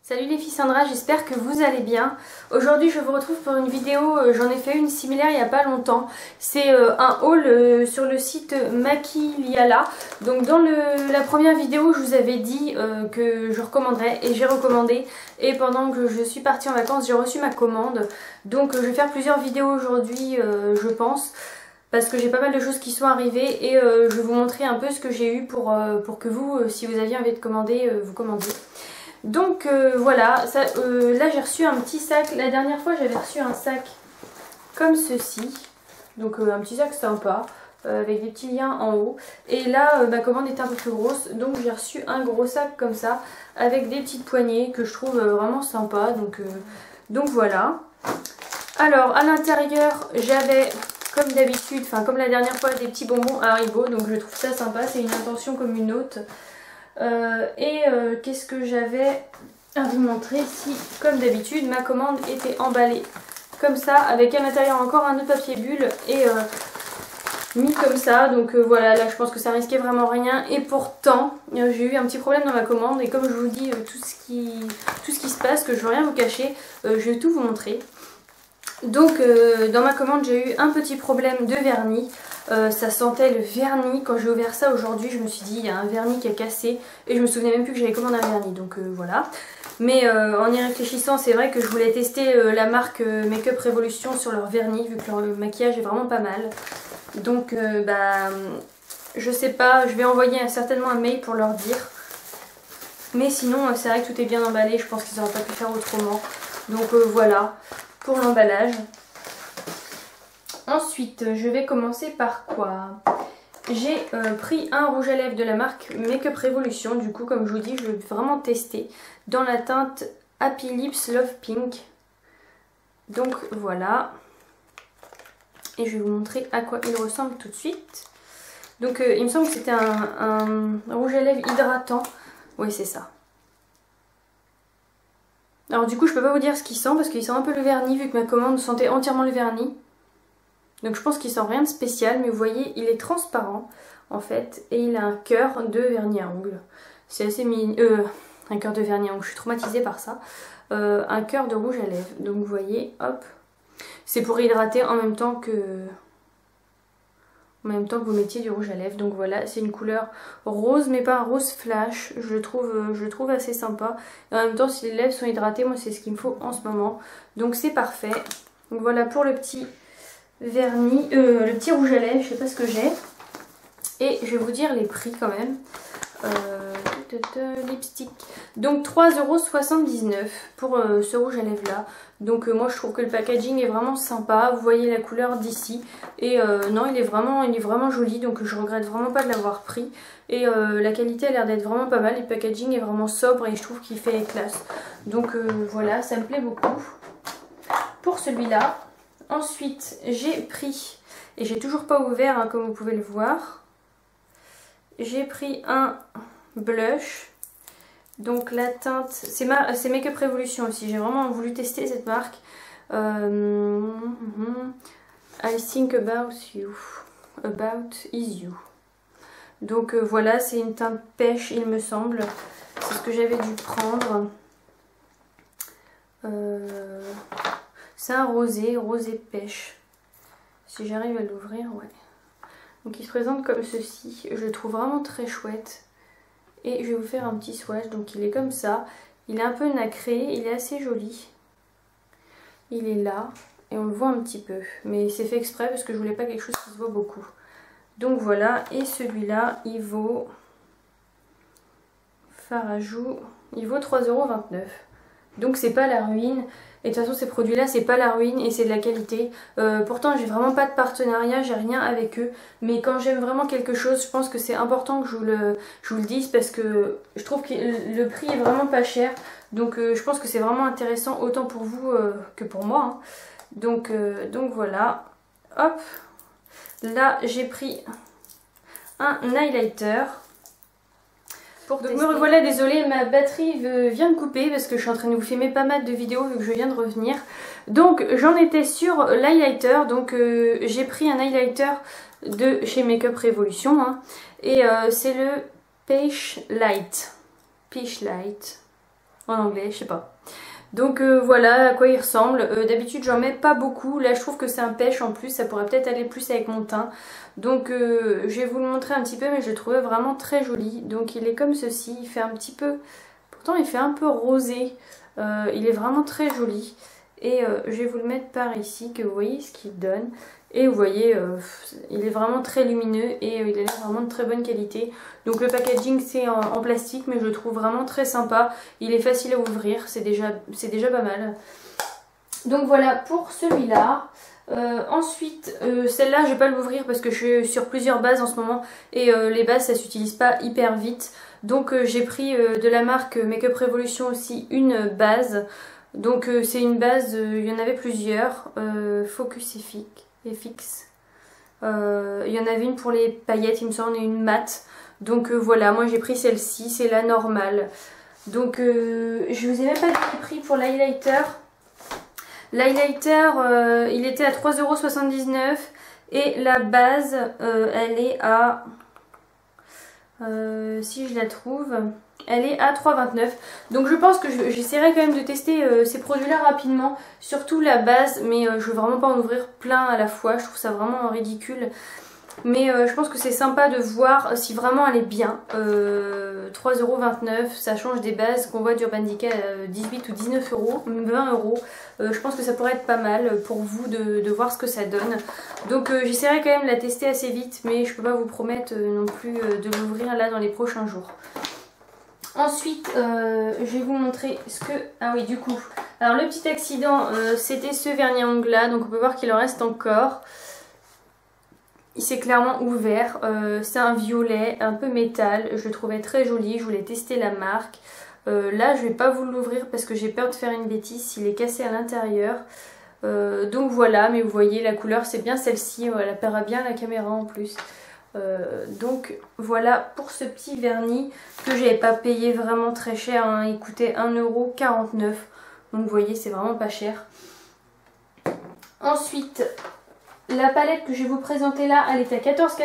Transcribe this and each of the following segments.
Salut les filles, Sandra, j'espère que vous allez bien. Aujourd'hui je vous retrouve pour une vidéo, j'en ai fait une similaire il n'y a pas longtemps. C'est un haul sur le site Maquiliala. Donc dans la première vidéo je vous avais dit que je recommanderais et j'ai recommandé. Et pendant que je suis partie en vacances j'ai reçu ma commande. Donc je vais faire plusieurs vidéos aujourd'hui je pense. Parce que j'ai pas mal de choses qui sont arrivées et je vais vous montrer un peu ce que j'ai eu pour que vous, si vous aviez envie de commander, vous commandiez. Donc voilà, là j'ai reçu un petit sac. La dernière fois j'avais reçu un sac comme ceci. Donc un petit sac sympa avec des petits liens en haut. Et là ma commande était un peu plus grosse. Donc j'ai reçu un gros sac comme ça avec des petites poignées que je trouve vraiment sympa. Donc voilà. Alors à l'intérieur j'avais comme d'habitude, enfin comme la dernière fois, des petits bonbons Haribo. Donc je trouve ça sympa, c'est une intention comme une autre. Qu'est-ce que j'avais à vous montrer? Si, comme d'habitude, ma commande était emballée comme ça, avec à l'intérieur encore un autre papier bulle et mis comme ça. Donc voilà, là je pense que ça risquait vraiment rien. Et pourtant, j'ai eu un petit problème dans ma commande. Et comme je vous dis tout ce qui se passe, que je ne veux rien vous cacher, je vais tout vous montrer. Donc dans ma commande j'ai eu un petit problème de vernis. Ça sentait le vernis. Quand j'ai ouvert ça aujourd'hui je me suis dit il y a un vernis qui a cassé. Et je me souvenais même plus que j'avais commandé un vernis. Donc voilà. Mais en y réfléchissant c'est vrai que je voulais tester la marque Make Up Revolution sur leur vernis. Vu que leur maquillage est vraiment pas mal. Donc je sais pas. Je vais envoyer certainement un mail pour leur dire. Mais sinon c'est vrai que tout est bien emballé. Je pense qu'ils n'auraient pas pu faire autrement. Donc voilà pour l'emballage. Ensuite, je vais commencer par quoi? J'ai pris un rouge à lèvres de la marque Make Up Revolution. Du coup, comme je vous dis, je vais vraiment tester dans la teinte Happy Lips Love Pink. Donc voilà. Et je vais vous montrer à quoi il ressemble tout de suite. Donc il me semble que c'était un rouge à lèvres hydratant. Oui, c'est ça. Alors du coup je peux pas vous dire ce qu'il sent parce qu'il sent un peu le vernis vu que ma commande sentait entièrement le vernis. Donc je pense qu'il sent rien de spécial, mais vous voyez il est transparent en fait et il a un cœur de vernis à ongles. C'est assez mignon. Un cœur de vernis à ongles, je suis traumatisée par ça. Un cœur de rouge à lèvres. Donc vous voyez, hop. C'est pour hydrater en même temps que vous mettiez du rouge à lèvres. Donc voilà, c'est une couleur rose mais pas un rose flash. Je le trouve assez sympa. Et en même temps si les lèvres sont hydratées, moi c'est ce qu'il me faut en ce moment. Donc c'est parfait. Donc voilà pour le petit vernis, le petit rouge à lèvres, je sais pas ce que j'ai. Et je vais vous dire les prix quand même. Lipstick. Donc 3,79 € pour ce rouge à lèvres là. Donc moi je trouve que le packaging est vraiment sympa. Vous voyez la couleur d'ici. Et non il est vraiment joli. Donc je regrette vraiment pas de l'avoir pris. Et la qualité a l'air d'être vraiment pas mal. Le packaging est vraiment sobre et je trouve qu'il fait classe. Donc voilà, ça me plaît beaucoup. Pour celui-là. Ensuite j'ai pris, et j'ai toujours pas ouvert hein, comme vous pouvez le voir. J'ai pris un blush. Donc la teinte, c'est Make Up Revolution aussi. J'ai vraiment voulu tester cette marque. I think about you. About is you. Donc voilà, c'est une teinte pêche il me semble. C'est ce que j'avais dû prendre. C'est un rosé pêche. Si j'arrive à l'ouvrir, ouais. Donc il se présente comme ceci. Je le trouve vraiment très chouette. Et je vais vous faire un petit swatch. Donc il est comme ça. Il est un peu nacré. Il est assez joli. Il est là. Et on le voit un petit peu. Mais c'est fait exprès parce que je voulais pas quelque chose qui se voit beaucoup. Donc voilà. Et celui-là, il vaut... Fard-à-joues. Il vaut 3,29 €. Donc c'est pas la ruine. Et de toute façon ces produits là c'est pas la ruine et c'est de la qualité. Pourtant j'ai vraiment pas de partenariat, j'ai rien avec eux. Mais quand j'aime vraiment quelque chose je pense que c'est important que je vous le dise. Parce que je trouve que le prix est vraiment pas cher. Donc je pense que c'est vraiment intéressant autant pour vous que pour moi hein. Donc voilà. Hop. Là j'ai pris un highlighter. Donc me revoilà, désolée, ma batterie vient de couper parce que je suis en train de vous filmer pas mal de vidéos vu que je viens de revenir. Donc j'en étais sur l'highlighter, donc j'ai pris un highlighter de chez Make Up Revolution hein, et c'est le Peach Light. en anglais, je sais pas. Donc voilà à quoi il ressemble. D'habitude j'en mets pas beaucoup, là je trouve que c'est un pêche en plus, ça pourrait peut-être aller plus avec mon teint. Donc je vais vous le montrer un petit peu, mais je le trouvais vraiment très joli. Donc il est comme ceci, il fait un petit peu, pourtant il fait un peu rosé, il est vraiment très joli. Et je vais vous le mettre par ici, que vous voyez ce qu'il donne. Et vous voyez, il est vraiment très lumineux et il a l'air vraiment de très bonne qualité. Donc le packaging c'est en plastique, mais je le trouve vraiment très sympa. Il est facile à ouvrir, c'est déjà pas mal. Donc voilà pour celui-là. Ensuite, celle-là je vais pas l'ouvrir parce que je suis sur plusieurs bases en ce moment. Et les bases ça s'utilise pas hyper vite. Donc j'ai pris de la marque Make Up Revolution aussi une base. Donc c'est une base, il y en avait plusieurs, Focus FX. Il y en avait une pour les paillettes, il me semble, et une matte. Donc voilà, moi j'ai pris celle-ci, c'est la normale. Donc je vous ai même pas dit le prix pour l'highlighter. L'highlighter, il était à 3,79 € et la base, elle est à... si je la trouve... Elle est à 3,29 €. Donc je pense que j'essaierai quand même de tester ces produits là rapidement. Surtout la base, mais je veux vraiment pas en ouvrir plein à la fois. Je trouve ça vraiment ridicule. Mais je pense que c'est sympa de voir si vraiment elle est bien. 3,29 €, ça change des bases qu'on voit d'Urban Decay à 18 ou 19 €, 20 €. Je pense que ça pourrait être pas mal pour vous de voir ce que ça donne. Donc j'essaierai quand même de la tester assez vite, mais je peux pas vous promettre non plus de l'ouvrir là dans les prochains jours. Ensuite, je vais vous montrer ce que... Ah oui, du coup. Alors, le petit accident, c'était ce vernis à ongles là. Donc, on peut voir qu'il en reste encore. Il s'est clairement ouvert. C'est un violet, un peu métal. Je le trouvais très joli. Je voulais tester la marque. Là, je vais pas vous l'ouvrir parce que j'ai peur de faire une bêtise s'il est cassé à l'intérieur. Donc, voilà. Mais vous voyez, la couleur, c'est bien celle-ci. Elle apparaît bien à la caméra en plus. Donc voilà pour ce petit vernis que j'avais pas payé vraiment très cher, hein. Il coûtait 1,49 €, donc vous voyez c'est vraiment pas cher. Ensuite la palette que je vais vous présenter là, elle est à 14,99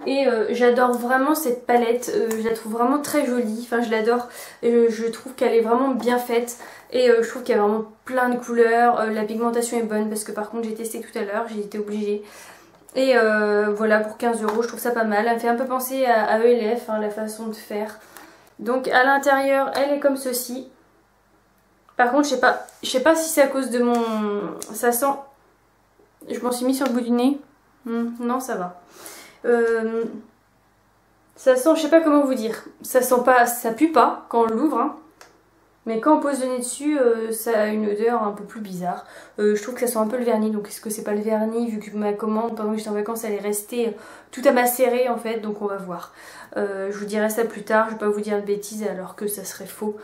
€ et j'adore vraiment cette palette, je la trouve vraiment très jolie, enfin je l'adore, je trouve qu'elle est vraiment bien faite et je trouve qu'il y a vraiment plein de couleurs, la pigmentation est bonne parce que par contre j'ai testé tout à l'heure, j'ai été obligée. Et voilà, pour 15 €, je trouve ça pas mal. Elle me fait un peu penser à ELF, hein, la façon de faire. Donc à l'intérieur, elle est comme ceci. Par contre, je sais pas si c'est à cause de mon... Ça sent... Je m'en suis mis sur le bout du nez. Non, ça va. Ça sent, je sais pas comment vous dire. Ça sent pas... Ça pue pas quand on l'ouvre, hein. Mais quand on pose le nez dessus, ça a une odeur un peu plus bizarre. Je trouve que ça sent un peu le vernis, donc est-ce que c'est pas le vernis vu que ma commande pendant que j'étais en vacances elle est restée tout à macérer en fait, donc on va voir. Je vous dirai ça plus tard, je vais pas vous dire de bêtises alors que ça serait faux.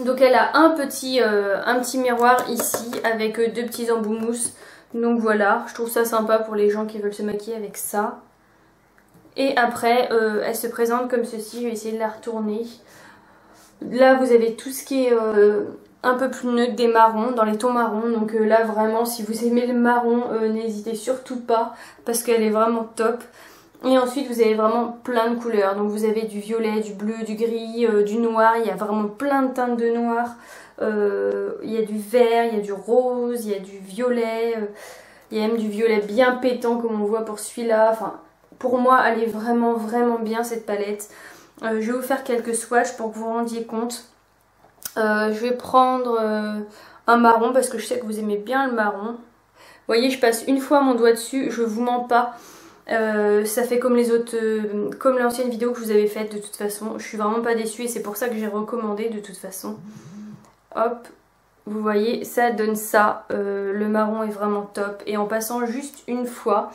Donc elle a un petit miroir ici avec deux petits embouts mousse. Donc voilà, je trouve ça sympa pour les gens qui veulent se maquiller avec ça. Et après, elle se présente comme ceci, je vais essayer de la retourner. Là vous avez tout ce qui est un peu plus neutre, des marrons, dans les tons marrons. Donc là vraiment si vous aimez le marron, n'hésitez surtout pas parce qu'elle est vraiment top. Et ensuite vous avez vraiment plein de couleurs. Donc vous avez du violet, du bleu, du gris, du noir. Il y a vraiment plein de teintes de noir. Il y a du vert, il y a du rose, il y a du violet. Il y a même du violet bien pétant comme on voit pour celui-là. Enfin pour moi elle est vraiment bien cette palette. Je vais vous faire quelques swatchs pour que vous vous rendiez compte. Je vais prendre un marron parce que je sais que vous aimez bien le marron. Vous voyez, je passe une fois mon doigt dessus, je vous mens pas. Ça fait comme les autres, comme l'ancienne vidéo que je vous avais faite de toute façon. Je suis vraiment pas déçue et c'est pour ça que j'ai recommandé de toute façon. Hop, vous voyez, ça donne ça. Le marron est vraiment top. Et en passant juste une fois,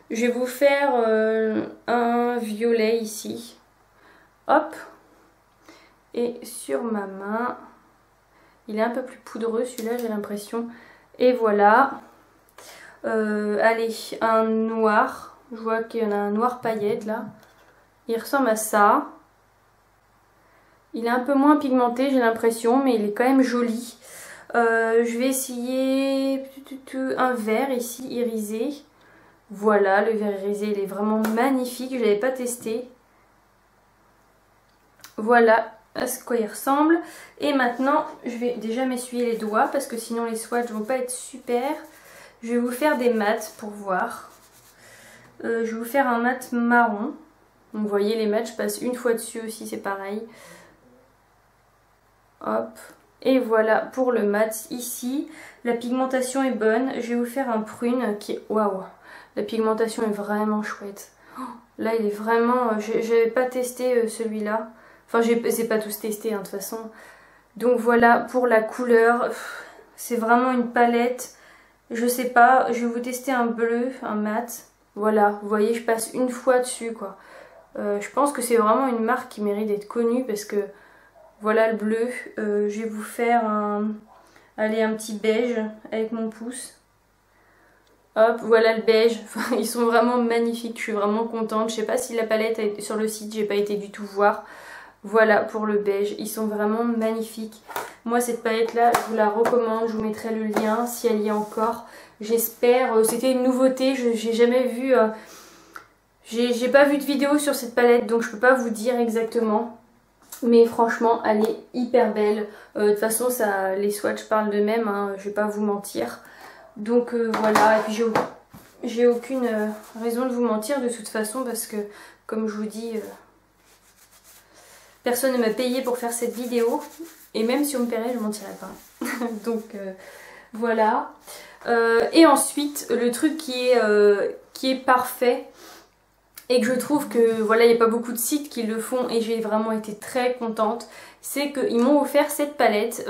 je vais vous faire un violet ici. Hop, et sur ma main, il est un peu plus poudreux celui-là j'ai l'impression. Et voilà, allez, un noir, je vois qu'il y en a un noir paillette là, il ressemble à ça. Il est un peu moins pigmenté j'ai l'impression, mais il est quand même joli. Je vais essayer un vert ici, irisé. Voilà, le vert irisé il est vraiment magnifique, je ne l'avais pas testé. Voilà, à ce quoi il ressemble. Et maintenant, je vais déjà m'essuyer les doigts parce que sinon les swatchs vont pas être super. Je vais vous faire des mats pour voir. Je vais vous faire un mat marron. Donc vous voyez les mats, je passe une fois dessus aussi, c'est pareil. Hop. Et voilà pour le mat ici. La pigmentation est bonne. Je vais vous faire un prune qui est... Waouh! La pigmentation est vraiment chouette. Là il est vraiment... J'avais pas testé celui-là. Enfin j'ai pas tous testé hein, de toute façon. Donc voilà pour la couleur. C'est vraiment une palette. Je sais pas. Je vais vous tester un bleu, un mat. Voilà, vous voyez je passe une fois dessus quoi. Je pense que c'est vraiment une marque qui mérite d'être connue parce que... Voilà le bleu. Je vais vous faire un petit beige avec mon pouce. Hop, voilà le beige. Enfin, ils sont vraiment magnifiques. Je suis vraiment contente. Je sais pas si la palette est sur le site. J'ai pas été du tout voir. Voilà pour le beige. Ils sont vraiment magnifiques. Moi cette palette là, je vous la recommande. Je vous mettrai le lien si elle y est encore. J'espère. C'était une nouveauté. J'ai jamais vu... J'ai pas vu de vidéo sur cette palette. Donc je peux pas vous dire exactement. Mais franchement, elle est hyper belle. De toute façon, les swatchs parlent d'eux-mêmes, hein, je vais pas vous mentir. Donc voilà, et puis j'ai aucune raison de vous mentir de toute façon parce que, comme je vous dis, personne ne m'a payé pour faire cette vidéo. Et même si on me paierait, je mentirais pas. Donc voilà. Et ensuite, le truc qui est parfait... Et que je trouve que voilà, il n'y a pas beaucoup de sites qui le font et j'ai vraiment été très contente. C'est qu'ils m'ont offert cette palette.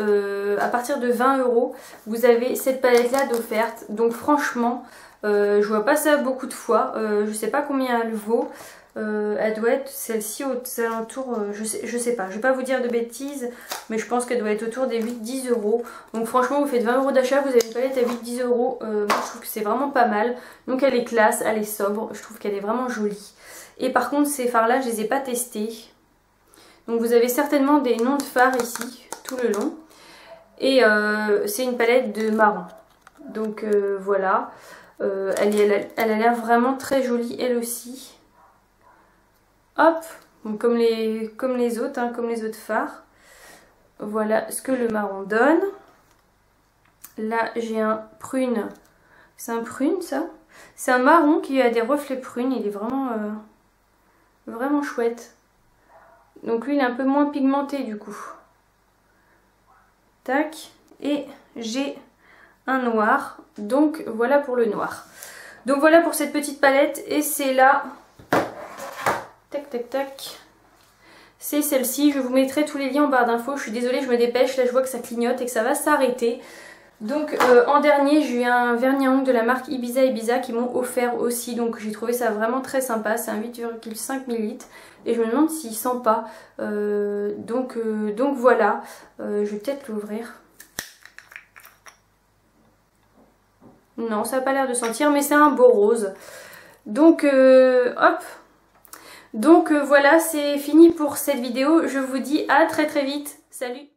À partir de 20 €, vous avez cette palette là d'offerte. Donc franchement, je vois pas ça beaucoup de fois. Je sais pas combien elle vaut. Elle doit être celle-ci aux alentours, je sais pas, je vais pas vous dire de bêtises, mais je pense qu'elle doit être autour des 8-10 €. Donc franchement, vous faites 20 € d'achat, vous avez une palette à 8-10 €. Moi je trouve que c'est vraiment pas mal. Donc elle est classe, elle est sobre, je trouve qu'elle est vraiment jolie. Et par contre, ces fards là, je les ai pas testés. Donc vous avez certainement des noms de fards ici, tout le long. Et c'est une palette de marron. Donc voilà, elle a l'air vraiment très jolie elle aussi. Hop, donc comme les autres, hein, comme les autres fards. Voilà ce que le marron donne. Là j'ai un prune. C'est un prune ça? C'est un marron qui a des reflets prunes. Il est vraiment, vraiment chouette. Donc lui il est un peu moins pigmenté du coup. Tac. Et j'ai un noir. Donc voilà pour le noir. Donc voilà pour cette petite palette. Et c'est là... Tac tac tac. C'est celle-ci. Je vous mettrai tous les liens en barre d'infos. Je suis désolée, je me dépêche. Là je vois que ça clignote et que ça va s'arrêter. Donc en dernier j'ai eu un vernis à ongles de la marque Ibiza qui m'ont offert aussi. Donc j'ai trouvé ça vraiment très sympa. C'est un 8,5 ml. Et je me demande s'il sent pas. Donc voilà. Je vais peut-être l'ouvrir. Non, ça n'a pas l'air de sentir, mais c'est un beau rose. Donc hop. Donc voilà, c'est fini pour cette vidéo. Je vous dis à très très vite. Salut!